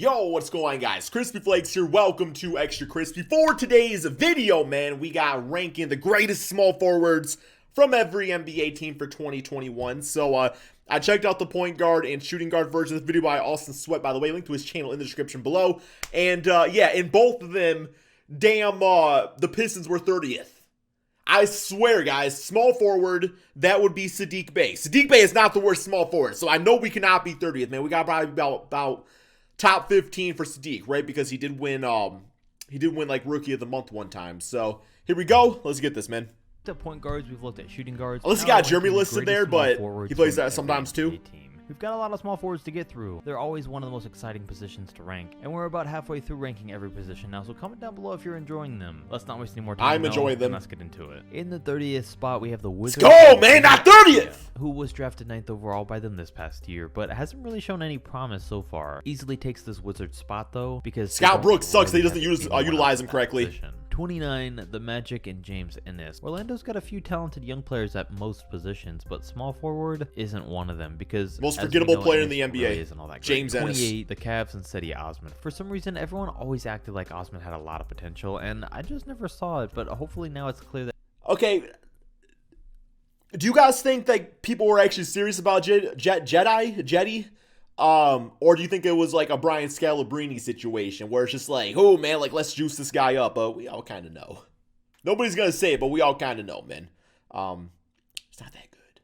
Yo, what's going on, guys? Crispy Flakes here. Welcome to Extra Crispy. For today's video, man, we got ranking the greatest small forwards from every NBA team for 2021. So, I checked out the point guard and shooting guard version of this video by Austin Sweat, by the way. Link to his channel in the description below. And, yeah, in both of them, damn, the Pistons were 30th. I swear, guys, small forward, that would be Saddiq Bey. Saddiq Bey is not the worst small forward, so I know we cannot be 30th, man. We got probably about top 15 for Saddiq, right? Because he did win like Rookie of the Month one time. So here we go. Let's get this, man. At point guards, we've looked at shooting guards. Unless he got Jeremy listed there, but he plays that sometimes too. We've got a lot of small forwards to get through. They're always one of the most exciting positions to rank, and we're about halfway through ranking every position now, so comment down below if you're enjoying them. Let's not waste any more time. I'm enjoying them. Let's get into it. In the 30th spot, we have the Wizards. Let's go, man, not 30th! Who was drafted 9th overall by them this past year, but hasn't really shown any promise so far. Easily takes this Wizards spot, though, because Scott Brooks sucks that he doesn't utilize him correctly. Position. 29, the Magic and James Ennis. Orlando's got a few talented young players at most positions, but small forward isn't one of them because most forgettable player in the NBA, really isn't all that great. James Ennis. 28, the Cavs and Cedi Osman. For some reason, everyone always acted like Osman had a lot of potential, and I just never saw it, but hopefully now it's clear that... Okay, do you guys think that people were actually serious about Jetty? Or do you think it was like a Brian Scalabrine situation where it's just like, oh man, like let's juice this guy up? But we all kind of know. Nobody's gonna say it, but we all kind of know, man. It's not that good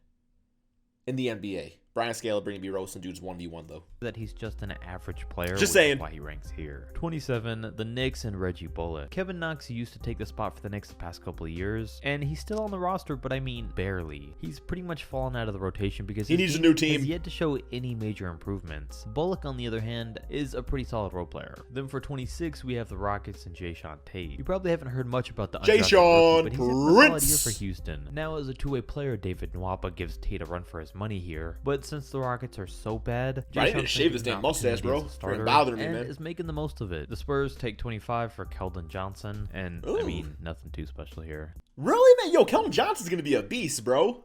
in the NBA. Brian Scalabrine be roasting dudes 1v1 though. That he's just an average player. Just saying. Why he ranks here. 27, the Knicks and Reggie Bullock. Kevin Knox used to take the spot for the Knicks the past couple of years, and he's still on the roster, but I mean barely. He's pretty much fallen out of the rotation because he needs a new team. Has yet to show any major improvements. Bullock, on the other hand, is a pretty solid role player. Then for 26, we have the Rockets and Jayshawn Tate. You probably haven't heard much about the Jayshawn but he's had a solid year for Houston. Now as a two-way player, David Nwaba gives Tate a run for his money here, but since the Rockets are so bad, I need to shave this damn mustache, bro. It's bothering me, man. Is making the most of it. The Spurs take 25 for Keldon Johnson, and ooh. I mean, nothing too special here. Really, man? Yo, Keldon Johnson's gonna be a beast, bro.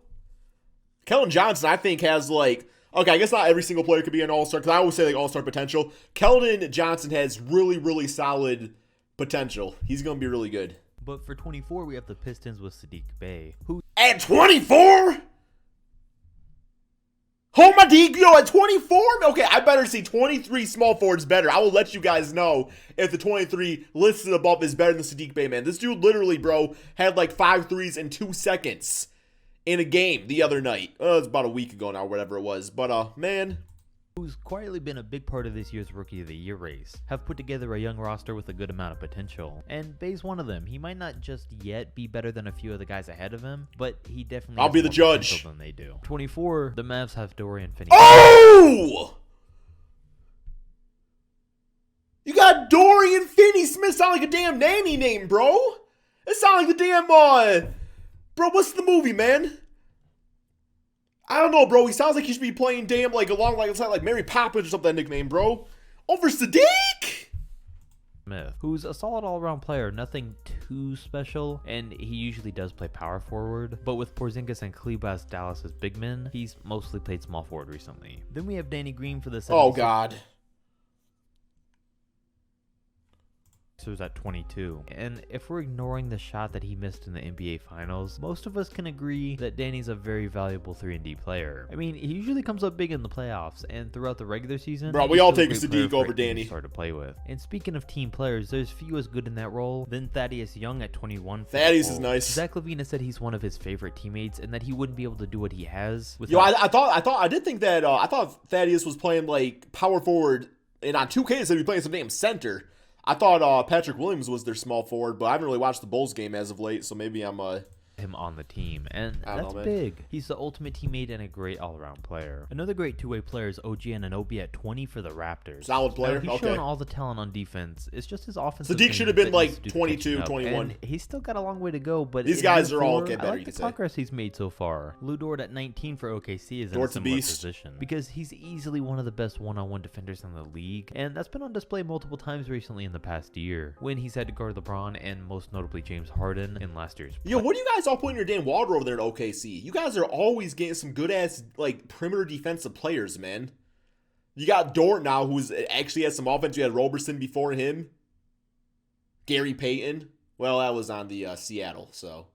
Keldon Johnson, I think, has like, okay, I guess not every single player could be an all-star, because I always say like all-star potential. Keldon Johnson has really solid potential. He's gonna be really good. But for 24, we have the Pistons with Saddiq Bey, who at 24. Oh my D, yo, at 24? Okay, I better see 23 small forwards better. I will let you guys know if the 23 listed above is better than Saddiq Bey, man. This dude literally, bro, had like 5 threes in 2 seconds in a game the other night. It was about a week ago now, whatever it was. But, man... who's quietly been a big part of this year's Rookie of the Year race, have put together a young roster with a good amount of potential. And Bey's one of them. He might not just yet be better than a few of the guys ahead of him, but he definitely I'll has be the more judge potential than they do. 24, the Mavs have Dorian Finney. Oh! You got Dorian Finney-Smith. Sound like a damn nanny name, bro. It sounds like the damn, bro, what's the movie, man? I don't know, bro. He sounds like he should be playing damn like along like Mary Poppins or something, that nickname, bro. Over Saddiq Smith, who's a solid all-around player, nothing too special, and he usually does play power forward, but with Porzingis and Kleber as Dallas's big men, he's mostly played small forward recently. Then we have Danny Green for the 76ers. Oh, God. At 22, and if we're ignoring the shot that he missed in the NBA Finals, most of us can agree that Danny's a very valuable 3-and-D player. I mean, he usually comes up big in the playoffs, and throughout the regular season, bro, we all take Saddiq over Danny. Hard to play with. And speaking of team players, there's few as good in that role than Thaddeus Young at 21. Thaddeus is nice. Zach LaVine has said he's one of his favorite teammates, and that he wouldn't be able to do what he has. Yo, I thought Thaddeus was playing like power forward, and on 2K he said he'd be playing some damn center. I thought Patrick Williams was their small forward, but I haven't really watched the Bulls game as of late, so maybe I'm him on the team, and that's know, big. He's the ultimate teammate and a great all-around player. Another great two-way player is OG Anunoby at 20 for the Raptors. Solid player. Now, he's shown all the talent on defense. It's just his offensive. Saddiq should have been like 22, 21. He's still got a long way to go, but these guys are all getting better. I like the progress he's made so far. Lou Dort at 19 for OKC is in a similar position because he's easily one of the best one-on-one defenders in the league, and that's been on display multiple times recently in the past year when he's had to guard LeBron and most notably James Harden in last year's. Yo, what do you guys all put in your damn water over there at OKC? You guys are always getting some good ass like perimeter defensive players, man. You got Dort now, who's actually has some offense. You had Roberson before him. Gary Payton. Well, that was on the Seattle, so.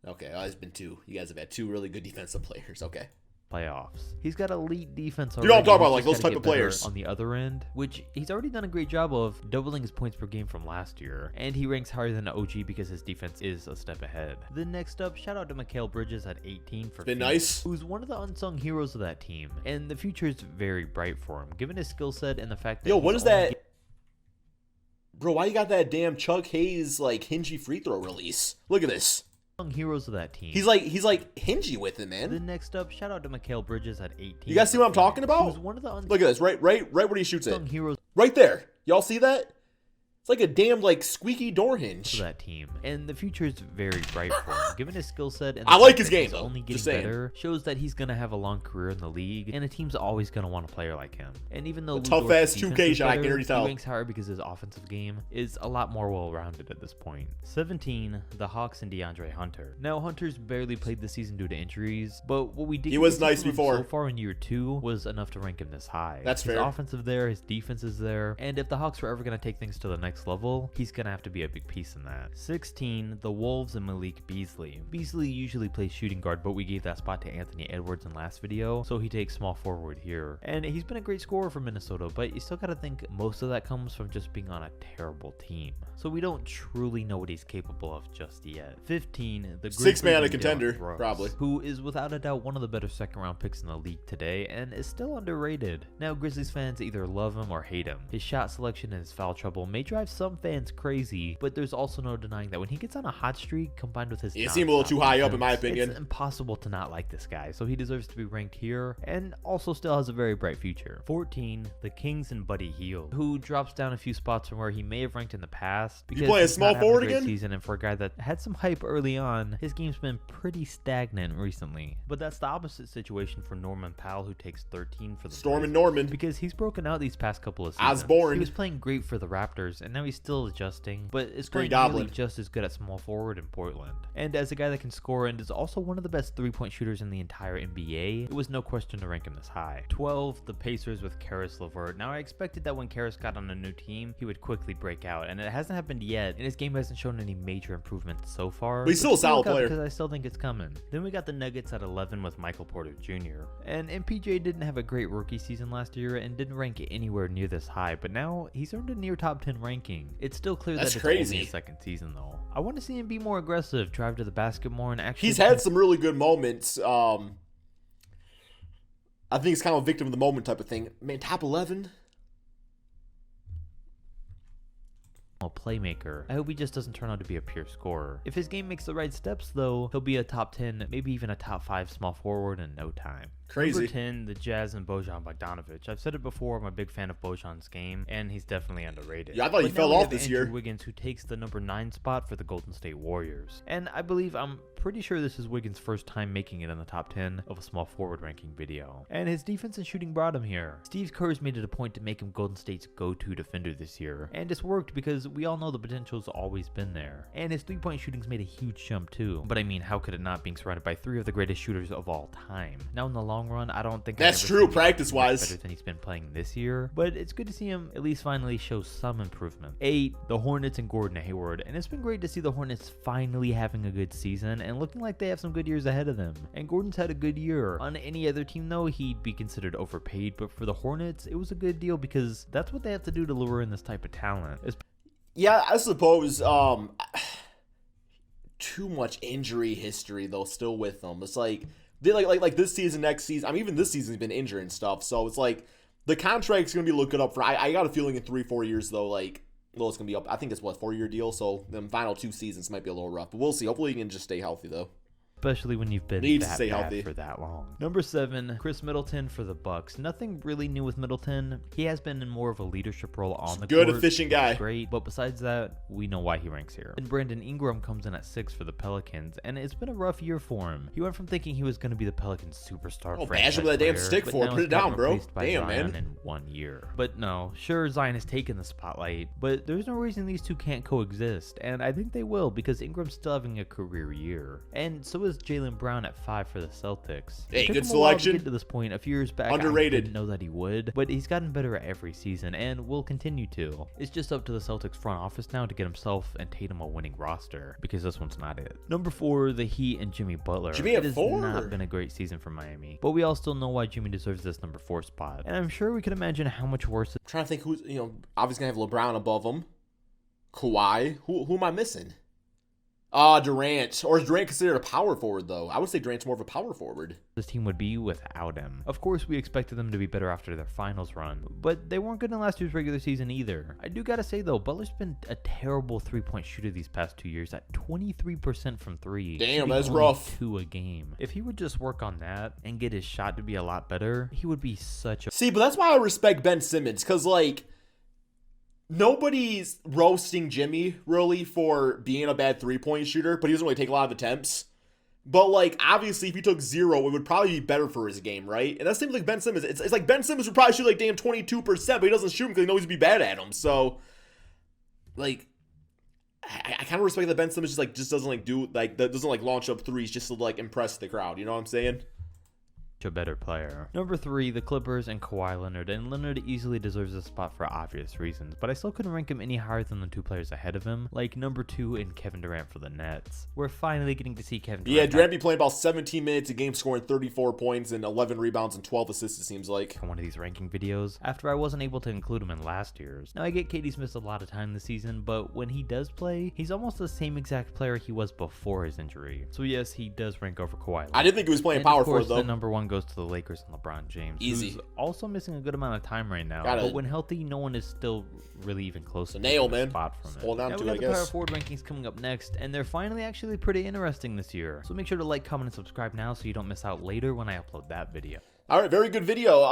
Okay, it's been two. You guys have had two really good defensive players. Okay. Playoffs. He's got elite defense already. You know what I'm talking about, like those type of players. On the other end, which he's already done a great job of doubling his points per game from last year. And he ranks higher than OG because his defense is a step ahead. Then next up, shout out to Mikal Bridges at 18 for been Phoenix, nice. Who's one of the unsung heroes of that team. And the future is very bright for him, given his skill set and the fact that Yo, what is that? Bro, why you got that damn Chuck Hayes, like, hingy free throw release? Look at this. Heroes of that team. He's like hingy with it, man. Then next up, shout out to Mikal Bridges at 18. You guys see what I'm talking about? Who's one of the Look at this, right where he shoots it. Heroes. Right there. Y'all see that? It's like a damn, like, squeaky door hinge. That team. And the future is very bright for him. Given his skill set and I like his game, though. Only getting better, shows that he's going to have a long career in the league, and a team's always going to want a player like him. And even though tough-ass 2K shot, I can already tell. He ranks higher because his offensive game is a lot more well-rounded at this point. 17, the Hawks and DeAndre Hunter. Now, Hunter's barely played this season due to injuries, but what we did he was nice before. So far in year 2 was enough to rank him this high. That's his fair. His offensive there, his defense is there, and if the Hawks were ever going to take things to the next level, he's gonna have to be a big piece in that. 16, the Wolves and Malik Beasley. Beasley usually plays shooting guard, but we gave that spot to Anthony Edwards in last video, so he takes small forward here. And he's been a great scorer for Minnesota, but you still gotta think most of that comes from just being on a terrible team. So we don't truly know what he's capable of just yet. 15, the six-man contender, probably. Who is without a doubt one of the better second-round picks in the league today, and is still underrated. Now, Grizzlies fans either love him or hate him. His shot selection and his foul trouble may drive some fans crazy, but there's also no denying that when he gets on a hot streak combined with his it seemed a little too high up in my opinion. It's impossible to not like this guy, so he deserves to be ranked here and also still has a very bright future. 14, the Kings and Buddy Hield, who drops down a few spots from where he may have ranked in the past because you playing small forward again season, and for a guy that had some hype early on, his game's been pretty stagnant recently. But that's the opposite situation for Norman Powell, who takes 13 for the Storm and Norman, because he's broken out these past couple of seasons. Osborne. He was playing great for the Raptors and now he's still adjusting, but it's going just as good at small forward in Portland. And as a guy that can score and is also one of the best three-point shooters in the entire NBA, it was no question to rank him this high. 12, the Pacers with Karis LeVert. Now I expected that when Karis got on a new team, he would quickly break out, and it hasn't happened yet, and his game hasn't shown any major improvements so far. But he's still a solid player. Because I still think it's coming. Then we got the Nuggets at 11 with Michael Porter Jr. And MPJ didn't have a great rookie season last year and didn't rank anywhere near this high, but now he's earned a near top 10 ranking. It's still clear that it's only his second season though. I want to see him be more aggressive, drive to the basket more, and actually he's had some really good moments. I think he's kind of a victim of the moment type of thing. Man, top 11. Playmaker. I hope he just doesn't turn out to be a pure scorer. If his game makes the right steps though, he'll be a top 10, maybe even a top 5 small forward in no time. Crazy. Number 10, the Jazz and Bojan Bogdanovic. I've said it before, I'm a big fan of Bojan's game, and he's definitely underrated. Yeah, I thought he fell off this year. Wiggins, who takes the number 9 spot for the Golden State Warriors. And I'm pretty sure this is Wiggins' first time making it in the top 10 of a small forward ranking video. And his defense and shooting brought him here. Steve Kerr's made it a point to make him Golden State's go-to defender this year. And it's worked because we all know the potential's always been there. And his three-point shooting's made a huge jump too. But I mean, how could it not, being surrounded by 3 of the greatest shooters of all time? Now in the long run, I don't think that's true practice-wise. Better than he's been playing this year, but it's good to see him at least finally show some improvement. 8, the Hornets and Gordon Hayward, and it's been great to see the Hornets finally having a good season and looking like they have some good years ahead of them. And Gordon's had a good year. On any other team though, he'd be considered overpaid, but for the Hornets, it was a good deal because that's what they have to do to lure in this type of talent. Yeah, I suppose too much injury history though still with them. It's like they like this season, next season. I mean, even this season's been injured and stuff. So it's like the contract's gonna be looking up for. I got a feeling in 3-4 years though, like it's gonna be up. I think it's 4-year deal. So the final 2 seasons might be a little rough, but we'll see. Hopefully he can just stay healthy though. Especially when you've been that bad for that long. Number 7, Chris Middleton for the Bucks. Nothing really new with Middleton. He has been in more of a leadership role on the court. Good, efficient guy. Great, but besides that, we know why he ranks here. And Brandon Ingram comes in at 6 for the Pelicans, and it's been a rough year for him. He went from thinking he was going to be the Pelicans' superstar. Oh, bash him with that damn stick for it. Put it down, bro. Damn, man. In 1 year. But no, sure, Zion has taken the spotlight, but there's no reason these two can't coexist, and I think they will because Ingram's still having a career year. And so is does Jaylen Brown at 5 for the Celtics. Hey, good It took him a while to selection. get to this point. A few years back, Underrated. I didn't know that he would, but he's gotten better at every season and will continue to. It's just up to the Celtics front office now to get himself and Tatum a winning roster, because this one's not it. Number 4, the Heat and Jimmy Butler. Jimmy at it has 4? not been a great season for Miami, but we all still know why Jimmy deserves this number 4 spot, and I'm sure we can imagine how much worse. I'm trying to think who's, obviously gonna have LeBron above him. Kawhi. Who am I missing? Durant. Or is Durant considered a power forward, though? I would say Durant's more of a power forward. This team would be without him. Of course, we expected them to be better after their finals run, but they weren't good in last year's regular season either. I do gotta say though, Butler's been a terrible 3-point shooter these past 2 years at 23% from 3. Damn, that's rough. 2 a game. If he would just work on that and get his shot to be a lot better, he would be such a... See, but that's why I respect Ben Simmons, because, like, nobody's roasting Jimmy, really, for being a bad 3-point shooter, but he doesn't really take a lot of attempts. But, like, obviously, if he took 0, it would probably be better for his game, right? And that's the same like Ben Simmons. It's like Ben Simmons would probably shoot, like, damn 22%, but he doesn't shoot him because he knows he'd be bad at him. So, like, I kind of respect that Ben Simmons just doesn't, like, doesn't launch up threes just to, like, impress the crowd. You know what I'm saying? A better player. Number 3, the Clippers and Kawhi Leonard, and Leonard easily deserves a spot for obvious reasons, but I still couldn't rank him any higher than the 2 players ahead of him, like number 2 and Kevin Durant for the Nets. We're finally getting to see Kevin Durant. Yeah, Durant be playing about 17 minutes a game, scoring 34 points and 11 rebounds and 12 assists, it seems like. On one of these ranking videos, after I wasn't able to include him in last year's. Now I get KD's missed a lot of time this season, but when he does play, he's almost the same exact player he was before his injury. So yes, he does rank over Kawhi Leonard. I didn't think he was playing and power of course, forward, though. The number 1 goes to the Lakers and LeBron James. Easy. Who's also missing a good amount of time right now. But when healthy, no one is still really even close to nail, man. Spot from it. Hold on to it, I we got guess. the power forward rankings coming up next, and they're finally actually pretty interesting this year. So make sure to like, comment, and subscribe now so you don't miss out later when I upload that video. All right, very good video.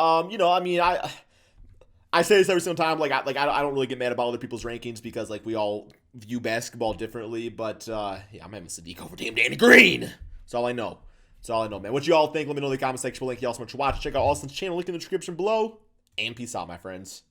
I say this every single time. I don't really get mad about other people's rankings because like we all view basketball differently. But yeah, I'm having Sadiq over damn Danny Green. That's all I know. That's all I know, man. What you all think? Let me know in the comment section below. Thank you all so much for watching. Check out Austin's channel. Link in the description below. And peace out, my friends.